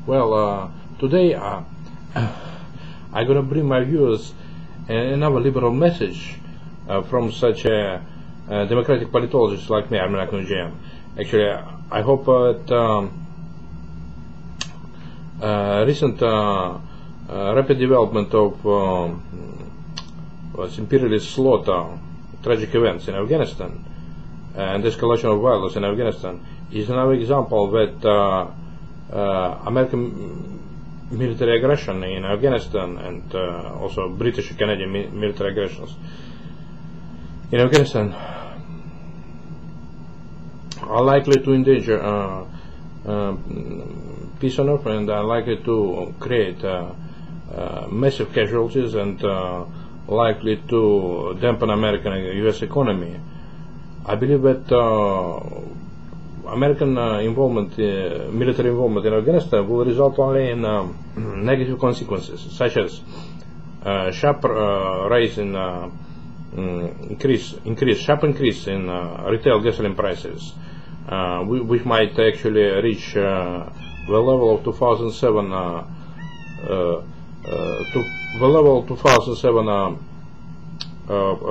Well, today I'm going to bring my views and another liberal message from such a democratic politologist like me, American GM. Actually, I hope that recent rapid development of imperialist slaughter, tragic events in Afghanistan, and escalation of violence in Afghanistan is another example that American military aggression in Afghanistan and also British and Canadian military aggressions in Afghanistan are likely to endanger peace on earth and are likely to create massive casualties and likely to dampen American and US economy. I believe that American military involvement in Afghanistan will result only in negative consequences, such as sharp sharp increase in retail gasoline prices, which might actually reach the level of 2007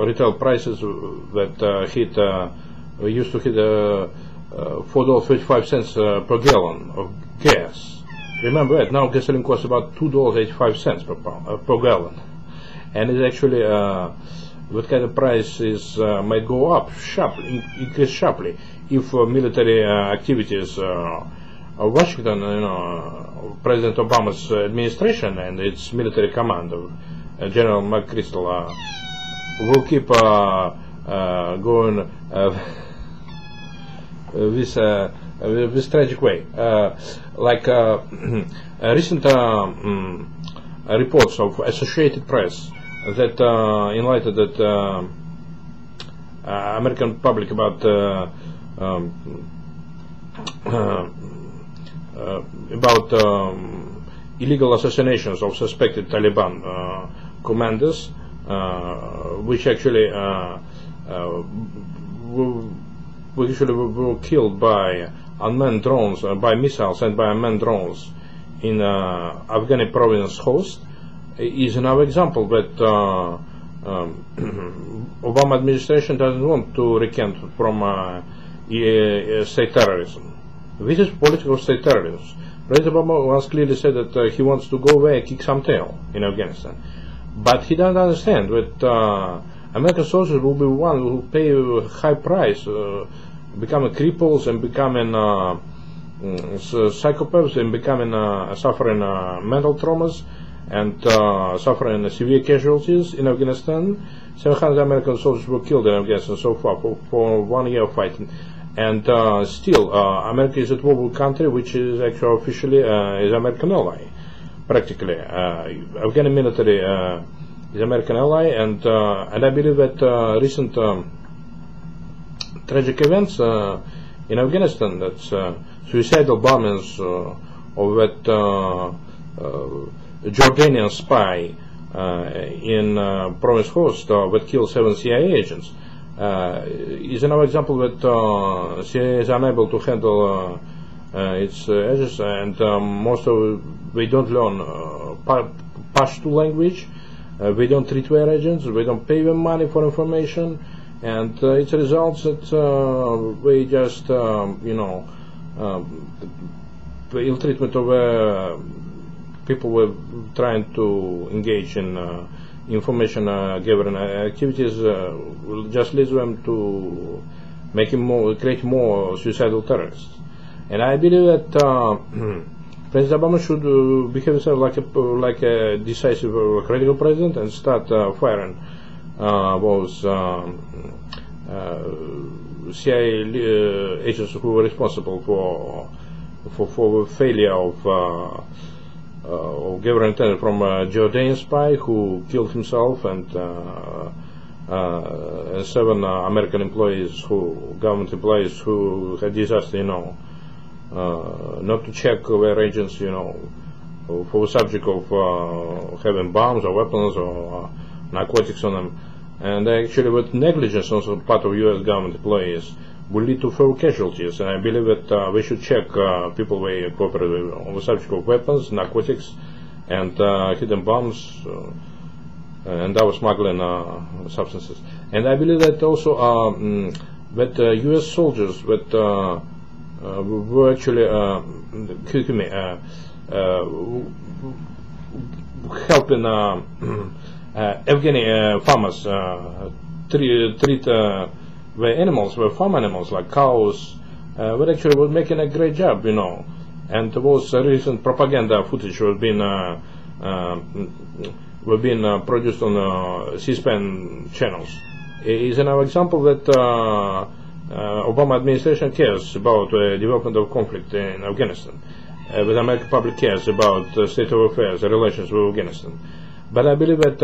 retail prices that used to hit $4.35 per gallon of gas. Remember that now gasoline costs about $2.85 per gallon, and it actually that kind of prices might go up sharply, increase sharply if military activities of Washington, President Obama's administration and its military command of General McChrystal will keep going this tragic way. Like recent reports of Associated Press that enlightened that American public about illegal assassinations of suspected Taliban commanders, which actually were killed by unmanned drones, by missiles and by unmanned drones in Afghani province Host, is another example that Obama administration doesn't want to recant from state terrorism. This is political state terrorism. President Obama once clearly said that he wants to go away and kick some tail in Afghanistan, but he doesn't understand that American soldiers will be one who will pay a high price, becoming cripples and becoming psychopaths and becoming suffering mental traumas and suffering severe casualties in Afghanistan. 700 American soldiers were killed in Afghanistan so far for 1 year of fighting, and still America is a global country which is actually officially is American ally, practically. Afghan military is American ally, and I believe that recent tragic events in Afghanistan, that's suicidal bombings of that Jordanian spy in province Host that killed 7 CIA agents, is another example that CIA is unable to handle its agents, and most of they don't learn Pashto language. We don't treat their agents, we don't pay them money for information, and it results that we just, the ill treatment of people were trying to engage in information gathering activities will just lead them to create more suicidal terrorists. And I believe that President Obama should behave himself like a decisive, critical president and start firing those CIA agents who were responsible for the failure of gathering intelligence from a Jordanian spy who killed himself, and 7 American employees, government employees, who had disaster, not to check their agents, for the subject of having bombs or weapons or narcotics on them, and actually with negligence on the part of U.S. government employees will lead to further casualties. And I believe that we should check people we cooperate with on the subject of weapons, narcotics, and hidden bombs, and our smuggling substances. And I believe that also that U.S. soldiers that were actually helping Afghani farmers treat the animals, the farm animals like cows, but actually was making a great job, you know. And there was recent propaganda footage was being produced on C-SPAN channels. Is another example that Obama administration cares about the development of conflict in Afghanistan. But the American public cares about the state of affairs, the relations with Afghanistan. But I believe that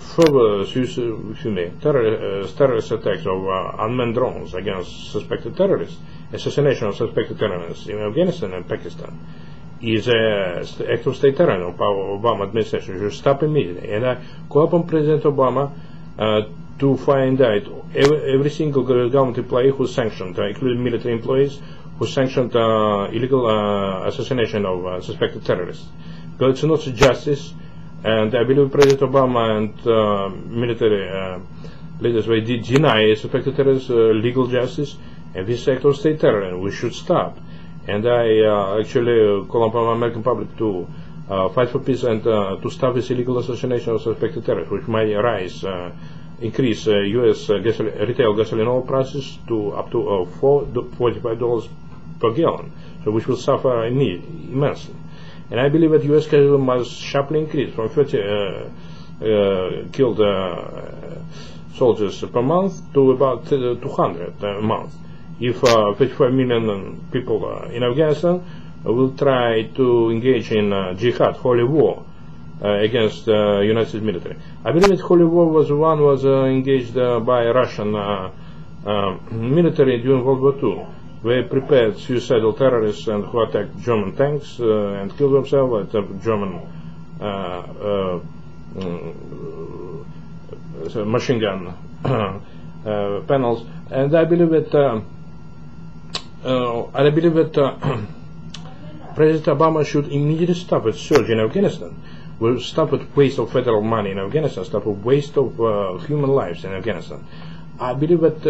further terrorist attacks of unmanned drones against suspected terrorists, assassination of suspected terrorists in Afghanistan and Pakistan, is an act of state terror of our Obama administration. Should stop immediately. And I call upon President Obama to find out every single government employee who sanctioned, including military employees, who sanctioned illegal assassination of suspected terrorists. Because it's not justice. And I believe President Obama and military leaders they did deny suspected terrorists legal justice, and this act of state terror, and we should stop. And I actually call upon the American public to fight for peace and to stop this illegal assassination of suspected terrorists, which might increase U.S. retail gasoline oil prices to up to $45 per gallon, so which will suffer immensely. And I believe that U.S. casualties must sharply increase from 30 killed soldiers per month to about 200 a month. If 55 million people in Afghanistan will try to engage in jihad, holy war, against the United States military. I believe that holy war was engaged by Russian military during World War II. They prepared suicidal terrorists and who attacked German tanks and killed themselves at German machine gun panels. And I believe that President Obama should immediately stop the surge in Afghanistan. Will stop with waste of federal money in Afghanistan. Stop with waste of human lives in Afghanistan. I believe that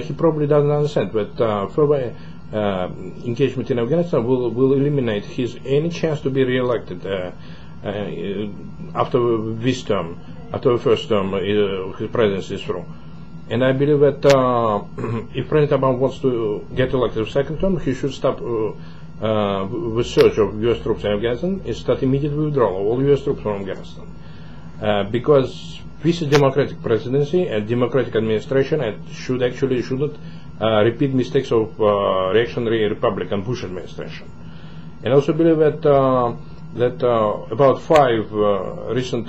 he probably doesn't understand that further engagement in Afghanistan will eliminate his any chance to be re-elected after this term, after the first term his presidency is through. And I believe that if President Obama wants to get elected the second term, he should stop the surge of U.S. troops in Afghanistan and start immediate withdrawal of all U.S. troops from Afghanistan, because this is democratic presidency and democratic administration, and should not repeat mistakes of reactionary Republican Bush administration. And also believe that about 5 recent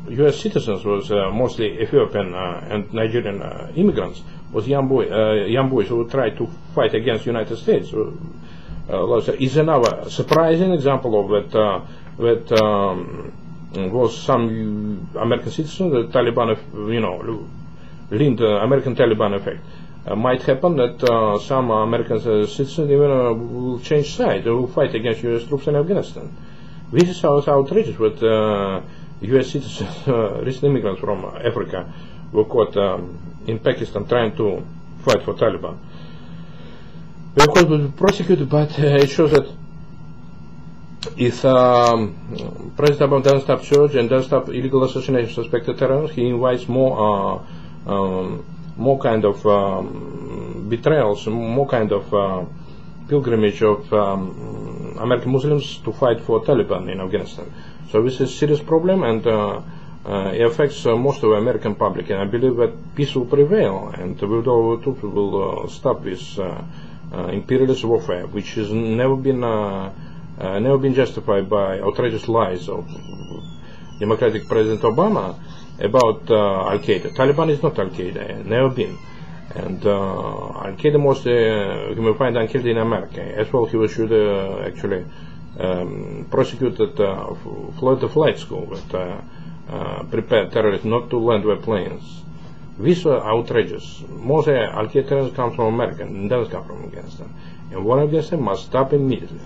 U.S. citizens was mostly Ethiopian and Nigerian immigrants was young boys who tried to fight against the United States. Is another surprising example of that was some American citizens, the Taliban, linked American Taliban effect. Might happen that some American citizens even will change sides, they will fight against U.S. troops in Afghanistan. This is outrageous with U.S. citizens, recent immigrants from Africa were caught in Pakistan trying to fight for Taliban. They of course will be prosecuted, but it shows that if President Obama doesn't stop surge and doesn't stop illegal assassination of suspected terrorists, he invites more kind of betrayals, more kind of pilgrimage of American Muslims to fight for Taliban in Afghanistan. So this is a serious problem, and it affects most of the American public. And I believe that peace will prevail, and with all the troops will stop this imperialist warfare, which has never been justified by outrageous lies of Democratic President Obama about Al-Qaeda. Taliban is not Al-Qaeda, never been. And Al-Qaeda mostly you may find Al-Qaeda in America. As well, he should actually prosecute the flight school that prepared terrorists not to land their planes These are outrageous. Most Al-Qaeda terrorists come from America and doesn't come from Afghanistan. And war Afghanistan must stop immediately.